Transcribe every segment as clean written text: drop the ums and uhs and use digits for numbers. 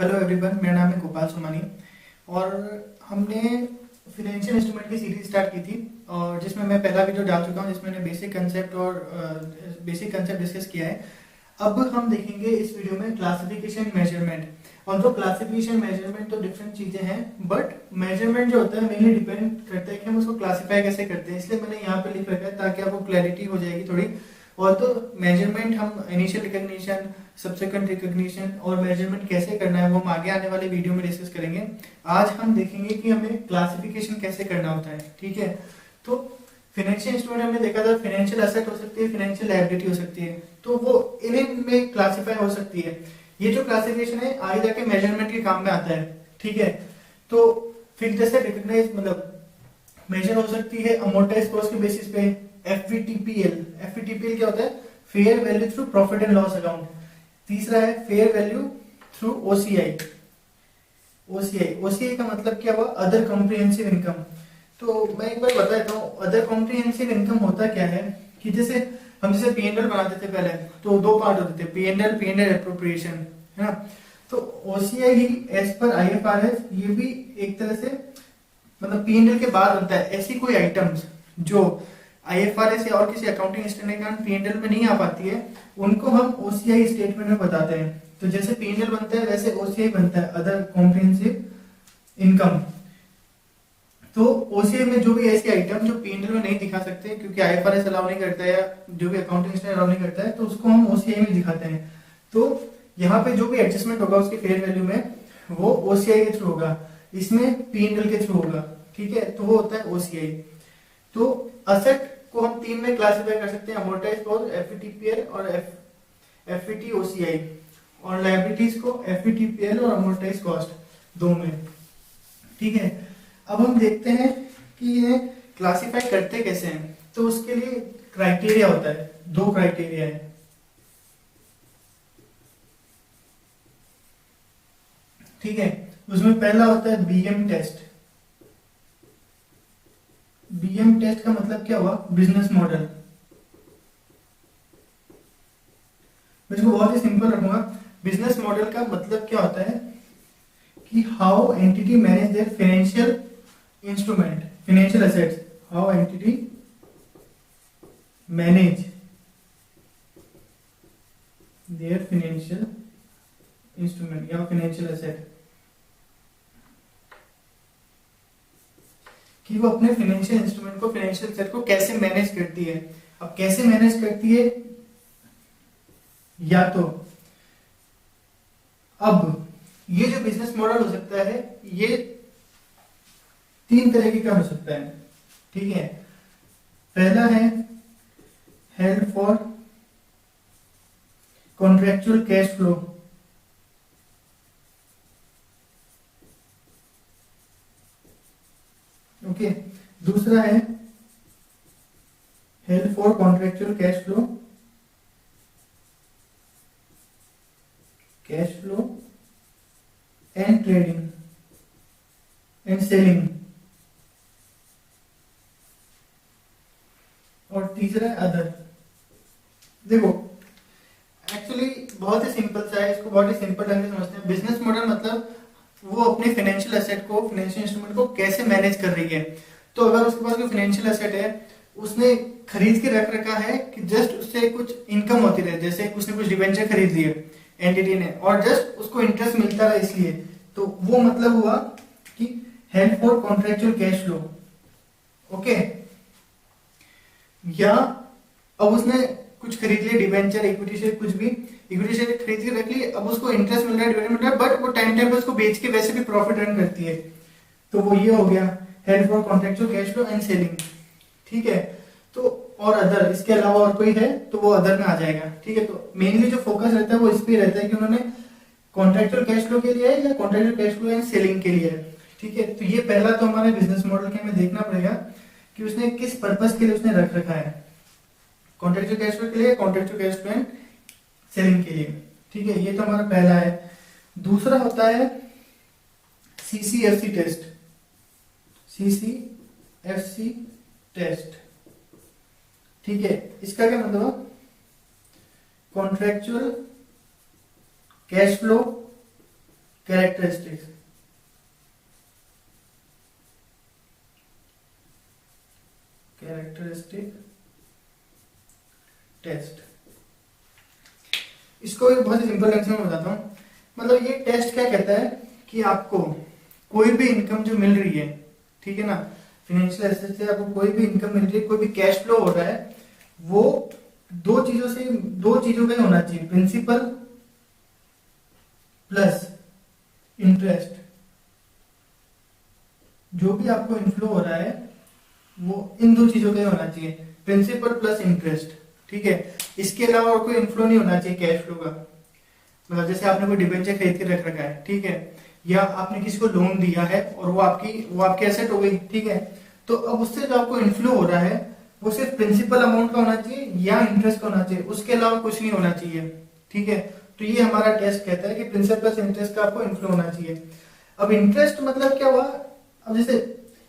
Hello everyone, मेरा नाम है गोपाल सोमानी और हमने फिनेंशियल इंस्ट्रूमेंट की सीरीज स्टार्ट की थी और जिसमें मैं पहला वीडियो डाल चुका हूं जिसमें मैंने बेसिक कंसेप्ट डिस्कस किया है। अब हम देखेंगे इस वीडियो में क्लासिफिकेशन मेजरमेंट। और जो क्लासिफिकेशन मेजरमेंट तो डिफरेंट चीजें हैं, बट मेजरमेंट जो होता है मेनली डिपेंड करता है कि हम उसको क्लासिफाई कैसे करते हैं, इसलिए मैंने यहाँ पे लिख रखा है ताकि आपको क्लैरिटी हो जाएगी थोड़ी। और तो मेजरमेंट हम इनिशियल रिकॉग्निशन, सब्सिक्वेंट रिकॉग्निशन और मेजरमेंट कैसे करना है वो हम आगे आने वाले वीडियो में डिस्कस करेंगे। आज हम देखेंगे कि हमें क्लासिफिकेशन कैसे करना होता है। ठीक है, तो फाइनेंशियल इंस्ट्रूमेंट हमने देखा था, फाइनेंशियल एसेट हो सकती है, फाइनेंशियल लायबिलिटी हो सकती है, तो वो इन्हीं में क्लासिफाई हो सकती है। ये जो क्लासिफिकेशन है आगे जाके मेजरमेंट के काम में आता है। ठीक है, तो फिर जैसे रिकॉग्नाइज मतलब मेजर हो सकती है अमोर्टाइज कॉस्ट के बेसिस पे। एफवीटीपीएल क्या होता है? Fair value through profit and loss account. तीसरा है fair value through OCI. OCI का मतलब क्या हुआ? Other comprehensive income. तो मैं एक बार बता देता हूँ अदर कॉम्प्रिहेंसिव इनकम होता क्या है कि जैसे हम जैसे पीएनएल बनाते थे पहले, तो दो पार्ट होते थे, पीएनएल एप्रोप्रिएशन, है ना। तो ओसीआई ही एज पर आईएफआरएस ये भी एक तरह से मतलब पीएनएल के बाद बनता है। ऐसी कोई आइटम्स जो आईएफआरएस या और किसी अकाउंटिंग स्टैंडर्ड के कारण पीएनएल में नहीं आ पाती है, उनको हम ओसीआई स्टेटमेंट में बताते हैं। तो जैसे पीएनएल बनता है वैसे ओसीआई बनता है, अदर कॉम्प्रिहेंसिव इनकम। तो ओसीआई में जो भी ऐसी आइटम जो पीएनएल में नहीं दिखा सकते क्योंकि आईएफआरएस अलाउ नहीं करता है या जो भी अकाउंटिंग स्टैंडर्ड अलाउ नहीं करता है, तो उसको हम ओसीआई में दिखाते हैं। तो यहाँ पे जो भी एडजस्टमेंट होगा उसके फेयर वैल्यू में वो ओसीआई के थ्रू होगा, इसमें पीएनएल के थ्रू होगा। ठीक है, तो वो होता है ओसीआई। तो असेट को हम तीन में क्लासिफाई कर सकते हैं, अमोर्टाइज कॉस्ट, एफवीटीपीएल और एफवीटीओसीआई। और लायबिलिटीज को एफवीटीपीएल और अमोर्टाइज कॉस्ट दो में। ठीक है, अब हम देखते हैं कि ये क्लासिफाई करते कैसे हैं। तो उसके लिए क्राइटेरिया होता है, दो क्राइटेरिया है। ठीक है, उसमें पहला होता है बीएम टेस्ट। बीएम टेस्ट का मतलब क्या हुआ? Business model. मैं इसको बहुत ही सिंपल रखूंगा। बिजनेस मॉडल का मतलब क्या होता है कि how entity manage there financial instrument, financial assets, how entity manage there financial instrument या फाइनेंशियल एसेट, कि वो अपने फाइनेंशियल इंस्ट्रूमेंट को, फाइनेंशियल एसेट को कैसे मैनेज करती है। अब कैसे मैनेज करती है, या तो अब ये जो बिजनेस मॉडल हो सकता है ये तीन तरीके का हो सकता है। ठीक है, पहला है held for contractual cash flow. Okay, दूसरा है held for contractual cash flow, and trading and selling. और तीसरा है अदर। देखो एक्चुअली बहुत ही सिंपल सा है, इसको बहुत ही सिंपल ढंग से समझते हैं। बिजनेस मॉडल मतलब वो अपने फाइनेंशियल एसेट को, फाइनेंशियल इंस्ट्रूमेंट को कैसे मैनेज कर रही है। तो अगर उसके पास कोई फाइनेंशियल एसेट है, उसने खरीद के रख रखा है कि जस्ट उससे कुछ इनकम होती रहे, जैसे उसने कुछ डिबेंचर खरीद लिए एंटिटी ने और जस्ट उसको इंटरेस्ट मिलता रहा इसलिए, तो वो मतलब हुआ कि held for contractual cash flow. Okay, या अब उसने कुछ खरीद लिया, डिबेंचर, इक्विटी शेयर, कुछ भी इक्विटी शेयर खरीद के रख ली, अब उसको इंटरेस्ट मिल रहा है, डिविडेंड मिल रहा है, बट वो टाइम टाइम पे उसको बेच के वैसे भी प्रॉफिट अर्न करती है, तो वो ये हो गया held for contractual cash flow and selling. ठीक है, तो और अदर, इसके अलावा और कोई है तो वो अदर में आ जाएगा। ठीक है, तो मेनली जो फोकस रहता है वो इस पे रहता है कि उन्होंने कॉन्ट्रेक्चुअल कैश फ्लो के लिए है या contractual cash flow and selling के लिए है। ठीक है, तो ये पहला तो हमारे बिजनेस मॉडल के हमें देखना पड़ेगा कि उसने किस पर्पस के लिए उसने रख रखा है, कॉन्ट्रेक्चुअल कैश फ्लो के लिए, contractual cash flow and selling के लिए। ठीक है, ये तो हमारा पहला है। दूसरा होता है सीसीएफसी टेस्ट। सीसीएफसी टेस्ट, ठीक है, इसका क्या मतलब? Contractual cash flow characteristics, characteristic test. इसको एक बहुत ही सिंपल ढंग से मैं बताता हूँ। मतलब ये टेस्ट क्या कहता है कि आपको कोई भी इनकम जो मिल रही है, ठीक है ना, फाइनेंशियल एसेट से आपको कोई भी इनकम मिल रही है, कोई भी कैश फ्लो हो रहा है, वो दो चीजों का ही होना चाहिए, प्रिंसिपल प्लस इंटरेस्ट। जो भी आपको इनफ्लो हो रहा है वो इन दो चीजों का ही होना चाहिए, प्रिंसिपल प्लस इंटरेस्ट, ठीक है। इसके अलावा और कोई इनफ्लो नहीं होना चाहिए कैश फ्लो का। मतलब जैसे आपने कोई डिबेंचर खरीद के रख रखा है, ठीक है, या आपने किसी को लोन दिया है और वो आपकी एसेट हो गई, ठीक है, तो अब उससे जो आपको इनफ्लो हो रहा है वो सिर्फ प्रिंसिपल अमाउंट का होना चाहिए या इंटरेस्ट का होना चाहिए, उसके अलावा कुछ नहीं होना चाहिए, ठीक है। तो ये हमारा टेस्ट कहता है कि प्रिंसिपल प्लस इंटरेस्ट का आपको इनफ्लो होना चाहिए। अब इंटरेस्ट मतलब क्या हुआ, अब जैसे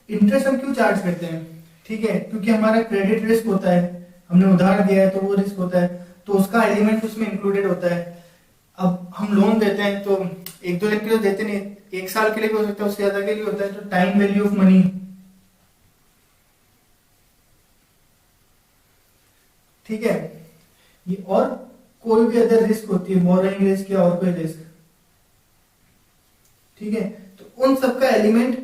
इंटरेस्ट हम क्यों चार्ज करते हैं, ठीक है, क्योंकि हमारा क्रेडिट रिस्क होता है, हमने उधार दिया है तो वो रिस्क होता है, तो उसका एलिमेंट उसमें इंक्लूडेड होता है। अब हम लोन देते हैं तो एक दो दिन के लिए देते नहीं, एक साल के लिए भी हो सकता है, उससे ज्यादा के लिए होता है, तो टाइम वैल्यू ऑफ मनी, ठीक है। ये और कोई भी अदर रिस्क होती है, बोरोइंग रिस्क या और कोई रिस्क, ठीक है, तो उन सबका एलिमेंट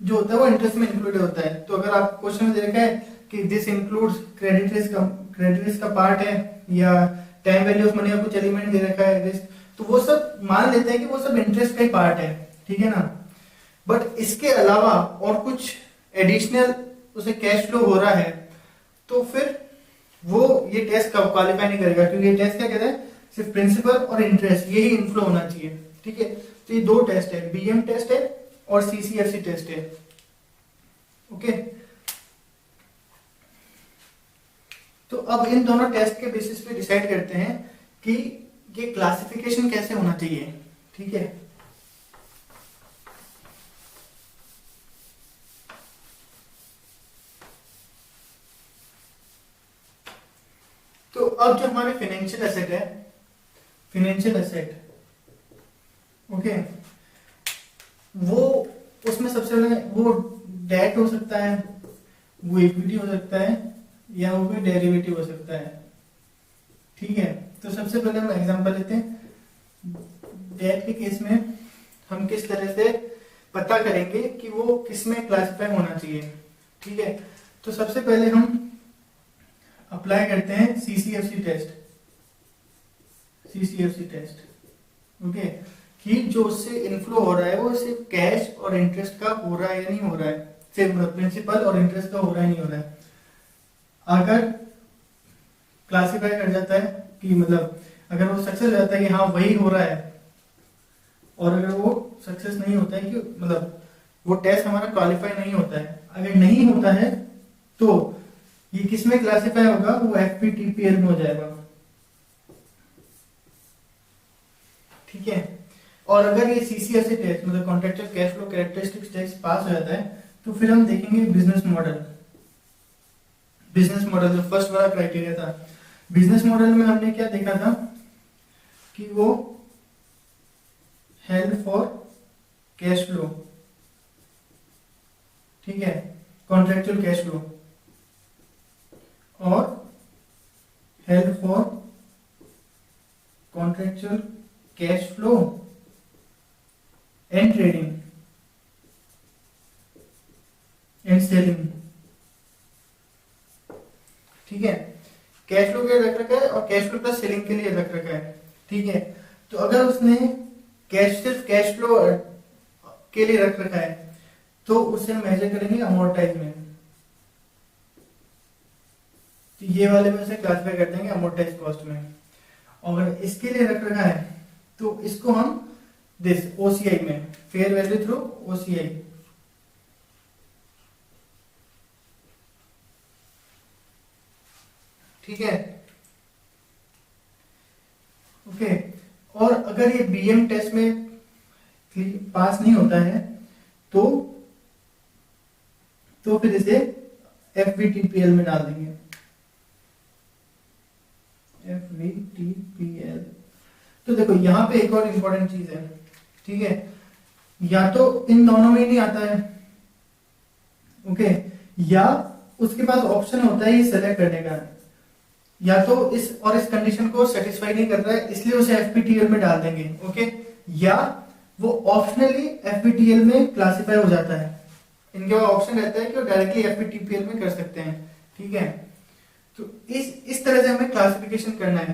जो होता है वो इंटरेस्ट में इंक्लूडेड होता है। तो अगर आप क्वेश्चन में दे रखा है कि दिस इंक्लूड्स क्रेडिट रिस्क का पार्ट है, या टाइम वैल्यू ऑफ मनी का कुछ एलिमेंट दे रखा है रिस्क, तो वो सब मान लेते हैं कि वो सब इंटरेस्ट का ही पार्ट है, ठीक है ना। बट इसके अलावा और कुछ एडिशनल उसे कैश फ्लो हो रहा है तो फिर वो ये टेस्ट क्वालिफाई नहीं करेगा, क्योंकि ये टेस्ट क्या कहता है, सिर्फ प्रिंसिपल और इंटरेस्ट यही इनफ्लो होना चाहिए, ठीक है। तो ये दो टेस्ट है, बीएम टेस्ट है और सीसीएफसी टेस्ट है, ओके। तो अब इन दोनों टेस्ट के बेसिस पे डिसाइड करते हैं कि ये क्लासिफिकेशन कैसे होना चाहिए, ठीक है। तो अब जो हमारे फाइनेंशियल एसेट है, फाइनेंशियल एसेट, ओके, वो उसमें सबसे पहले वो डेट हो सकता है, वो इक्विटी हो सकता है, या वो कोई डेरिवेटिव हो सकता है, ठीक है। तो सबसे पहले हम एग्जांपल लेते हैं। डेट के केस में हम किस तरह से पता करेंगे कि वो किस में क्लासिफाई होना चाहिए, ठीक है। तो सबसे पहले हम अप्लाई करते हैं सीसीएफसी टेस्ट, सीसीएफसी टेस्ट, ओके, कि जो उससे इनफ्लो हो रहा है वो सिर्फ कैश और इंटरेस्ट का हो रहा है या नहीं हो रहा है, सिर्फ प्रिंसिपल और इंटरेस्ट का हो रहा है नहीं हो रहा है। अगर क्लासिफाई कर जाता है कि मतलब अगर वो सक्सेस हो जाता है कि हाँ वही हो रहा है, और अगर वो सक्सेस नहीं होता है कि मतलब वो टेस्ट हमारा क्वालिफाई नहीं होता है, अगर नहीं होता है तो ये किस में क्लासिफाई होगा, वो एफपीटीपीएल में हो जाएगा, ठीक है। और अगर ये सीसीएफसी टेस्ट मतलब contractual cash flow characteristics test pass हो जाता है तो फिर हम देखेंगे बिजनेस मॉडल। बिजनेस मॉडल जो फर्स्ट वाला क्राइटेरिया था, बिजनेस मॉडल में हमने क्या देखा था कि वो हेल्प फॉर कैश फ्लो, ठीक है, कॉन्ट्रेक्चुअल कैश फ्लो, और help for contractual cash flow and trading and selling, ठीक है। कैश फ्लो के लिए रख रखा है और कैश फ्लो प्लस सेलिंग के लिए रख रखा है, ठीक है। तो अगर उसने सिर्फ कैश फ्लो के लिए रख रखा है तो उसे मेजर करेंगे अमोर्टाइज में, तो ये वाले में से क्लासिफाई कर देंगे अमोर्टाइज कॉस्ट में। और अगर इसके लिए रख रखा है तो इसको हम दिस ओसीआई में, फेयर वैल्यू थ्रू ओसीआई, ठीक है, ओके। और अगर ये बीएम टेस्ट में पास नहीं होता है तो फिर इसे एफवीटीपीएल में डाल देंगे, एफवीटीपीएल। तो देखो यहां पे एक और इंपॉर्टेंट चीज है, ठीक है, या तो इन दोनों में ही नहीं आता है, ओके, या उसके पास ऑप्शन होता है ये सेलेक्ट करने का, या तो इस कंडीशन को सेटिस्फाई नहीं कर रहा है इसलिए उसे एफपीटीएल में डाल देंगे, ओके, या वो ऑप्शनली एफपीटीएल में क्लासिफाई हो जाता है, इनके पास ऑप्शन रहता है कि वो डायरेक्टली एफपीटीपीएल में कर सकते हैं, ठीक है। तो इस तरह से हमें क्लासिफिकेशन करना है।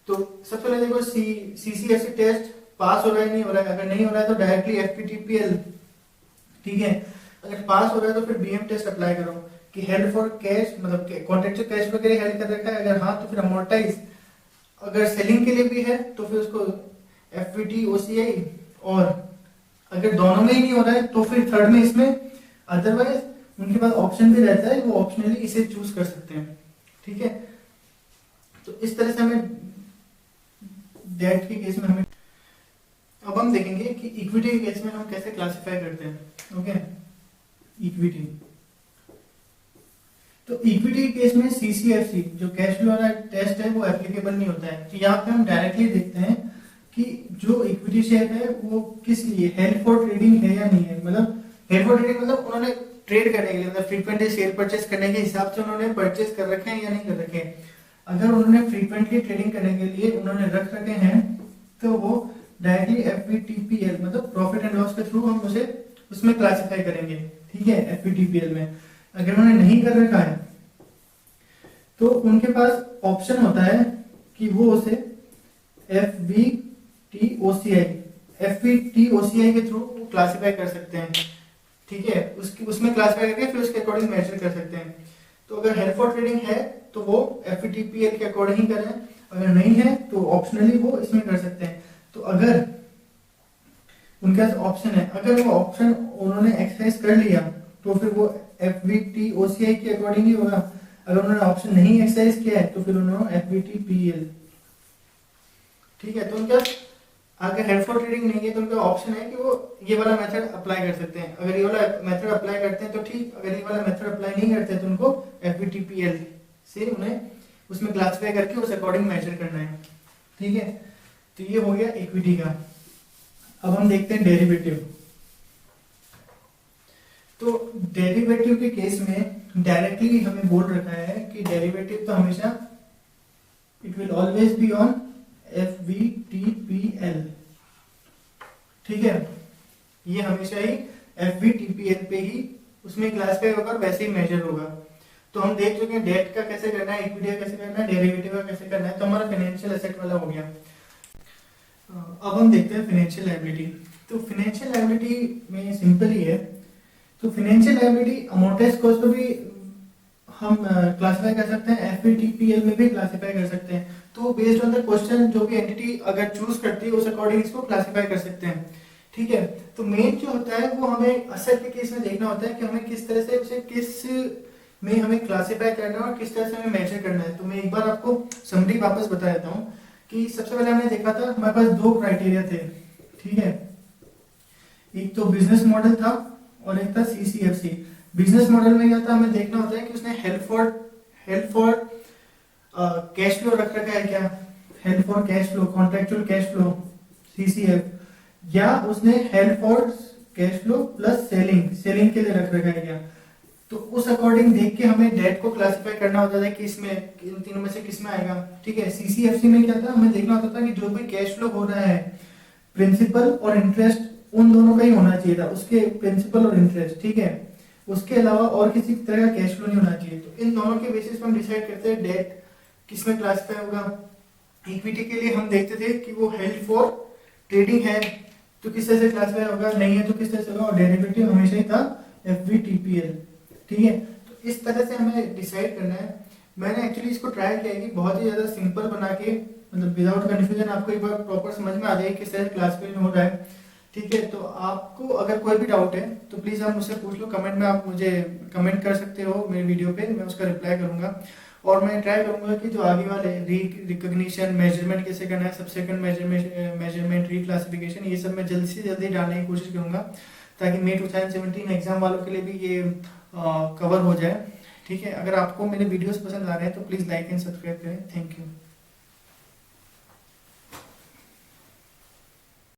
तो सबसे पहले देखो सीसीएफसी टेस्ट पास हो रहा है नहीं हो रहा है, अगर नहीं हो रहा है तो डायरेक्टली एफपीटीपीएल, ठीक है, अगर पास हो रहा है तो फिर बीएम टेस्ट अप्लाई करो कि हेल्ड फॉर कैश, मतलब कॉन्ट्रेक्चुअल कैश फ्लो के लिए हेल्ड कर रखा है, अगर हाँ तो फिर अमोर्टाइज, अगर सेलिंग के लिए भी है तो फिर उसको एफवीटी ओसीआई, और अगर दोनों में ही नहीं हो रहा है तो फिर थर्ड में इसमें, अदरवाइज उनके पास ऑप्शन भी रहता है, वो ऑप्शनली इसे चूज कर सकते हैं, ठीक है। तो इस तरह से हमें डेट के केस में हमें, अब हम देखेंगे कि इक्विटी के केस में हम कैसे क्लासिफाई करते हैं, ओके। इक्विटी, तो इक्विटी के केस में सीसीएफसी जो कैश फ्लो वाला टेस्ट है वो एप्लीकेबल नहीं होता है। तो यहाँ पे हम डायरेक्टली देखते हैं कि जो इक्विटी शेयर है वो किस लिए हेल्ड फॉर ट्रेडिंग है या नहीं है, मतलब हेल्ड फॉर ट्रेडिंग मतलब उन्होंने ट्रेड करने के लिए, मतलब फ्रीक्वेंटली शेयर परचेस करने के हिसाब से उन्होंने परचेस कर रखे हैं या नहीं कर रखे हैं। अगर उन्होंने फ्रीक्वेंटली ट्रेडिंग करने के लिए उन्होंने रख रखे हैं तो वो डायरेक्टली एफवीटीपीएल मतलब प्रॉफिट एंड लॉस के थ्रू हम उसे उसमें क्लासिफाई करेंगे, ठीक है, एफवीटीपीएल में। अगर उन्होंने नहीं कर रखा है तो उनके पास ऑप्शन होता है कि वो उसे एफवीटीओसीआई के थ्रू क्लासिफाई कर सकते हैं, ठीक है, उसमें क्लासिफाई करके फिर उसके अकॉर्डिंग मेजर कर सकते हैं। तो अगर हेल्ड फॉर ट्रेडिंग है तो वो एफवीटीपीएल के अकॉर्डिंग ही करें, अगर नहीं है तो ऑप्शनली वो इसमें कर सकते हैं। तो अगर उनके पास ऑप्शन है, अगर वो ऑप्शन उन्होंने एक्सरसाइज कर लिया तो फिर वो एफवीटीओसीआई के अकॉर्डिंग ही होगा, अगर उन्होंने ऑप्शन नहीं एक्सरसाइज किया है तो फिर उन्होंने एफवीटीपीएल, ठीक है। तो उनका अगर हेल्ड फॉर ट्रेडिंग नहीं है तो उनका ऑप्शन है कि वो ये वाला मेथड अप्लाई कर सकते हैं, अगर ये वाला मेथड अप्लाई करते हैं तो ठीक, अगर ये वाला मेथड अप्लाई नहीं करते हैं तो उनको एफवीटीपीएल से उन्हें उसमें क्लासिफाई करके उस अकॉर्डिंग मेजर करना है, ठीक है। तो ये हो गया इक्विटी का। अब हम देखते हैं डेरिवेटिव। तो डेरिवेटिव के केस में डायरेक्टली हमें बोल रखा है कि डेरिवेटिव तो हमेशा it will always be on FVTPL, ठीक है, ये हमेशा ही एफवीटीपीएल पे ही उसमें क्लासिफाई होगा और वैसे ही मेजर होगा। तो हम देख चुके हैं डेट का कैसे करना है, इक्विटी का कैसे करना है, डेरिवेटिव का कैसे करना है, तो हमारा फाइनेंशियल एसेट वाला हो गया। अब हम देखते हैं फाइनेंशियल लायबिलिटी। तो फाइनेंशियल लायबिलिटी में सिंपल ही है। तो फाइनेंशियल लायबिलिटी अमोर्टाइज्ड कॉस्ट को भी हम क्लासिफाई कर सकते हैं, एफवीटीपीएल में भी क्लासिफाई कर सकते हैं। तो बेस्ड ऑन द क्वेश्चन जो भी एंटिटी अगर चूज करती है उस अकॉर्डिंग इसको क्लासिफाई कर सकते हैं, ठीक है। तो मेन जो होता है वो हमें असेट के केस में देखना होता है कि हमें किस तरह से उसे किस में हमें क्लासिफाई करना है और किस तरह से हमें मेजर करना है। तो मैं एक बार आपको समरी वापस बता देता हूँ कि सबसे पहले हमने देखा था हमारे पास दो क्राइटेरिया थे, ठीक है, एक तो बिजनेस मॉडल था और एक था सीसीएफसी। बिजनेस मॉडल में क्या था, हमें देखना होता है कि उसने हेल्ड फॉर कैश फ्लो रख रखा है क्या, held for cash flow, contractual cash flow CCF, या उसने held for cash flow plus selling के लिए रख रखा है क्या। तो उस अकॉर्डिंग देख के हमें डेट को क्लासिफाई करना होता था कि इसमें इन तीनों में से किस में आएगा, ठीक है। सीसीएफसी में क्या था, हमें देखना होता था कि जो भी कैश फ्लो हो रहा है प्रिंसिपल और इंटरेस्ट उन दोनों का ही होना चाहिए था, उसके प्रिंसिपल और इंटरेस्ट, ठीक है, उसके अलावा और किसी तरह का कैश फ्लो नहीं होना चाहिए। तो इन दोनों के बेसिस पर हम डिसाइड करते हैं डेट किस में क्लासिफाई होगा। इक्विटी के लिए हम देखते थे कि वो हेल्ड फॉर ट्रेडिंग है तो किस तरह से क्लासिफाई होगा, नहीं है तो किस तरह से होगा, और डेरिवेटिव हमेशा ही था एफवीटीपीएल, ठीक है। तो इस तरह से हमें डिसाइड करना है। मैंने एक्चुअली इसको ट्राई किया है कि बहुत ही ज्यादा सिंपल बना के, मतलब विदाउट कंफ्यूजन आपको एक बार प्रॉपर समझ में आ जाए किस तरह से क्लासिफिकेशन हो रहा है, ठीक है। तो आपको अगर कोई भी डाउट है तो प्लीज आप मुझसे पूछ लो, कमेंट में आप मुझे कमेंट कर सकते हो मेरे वीडियो पे, मैं उसका रिप्लाई करूंगा। और मैं ट्राई करूंगा कि जो आगे वाले रिकॉग्निशन, मेजरमेंट कैसे करना है, सबसेक्वेंट मेजरमेंट, रिक्लासिफिकेशन, ये सब मैं जल्दी से जल्दी डालने की कोशिश करूंगा ताकि मे 2017 एग्जाम वालों के लिए भी ये कवर हो जाए, ठीक है। अगर आपको मेरे वीडियोस पसंद आ रहे हैं तो प्लीज लाइक एंड सब्सक्राइब करें। Thank you.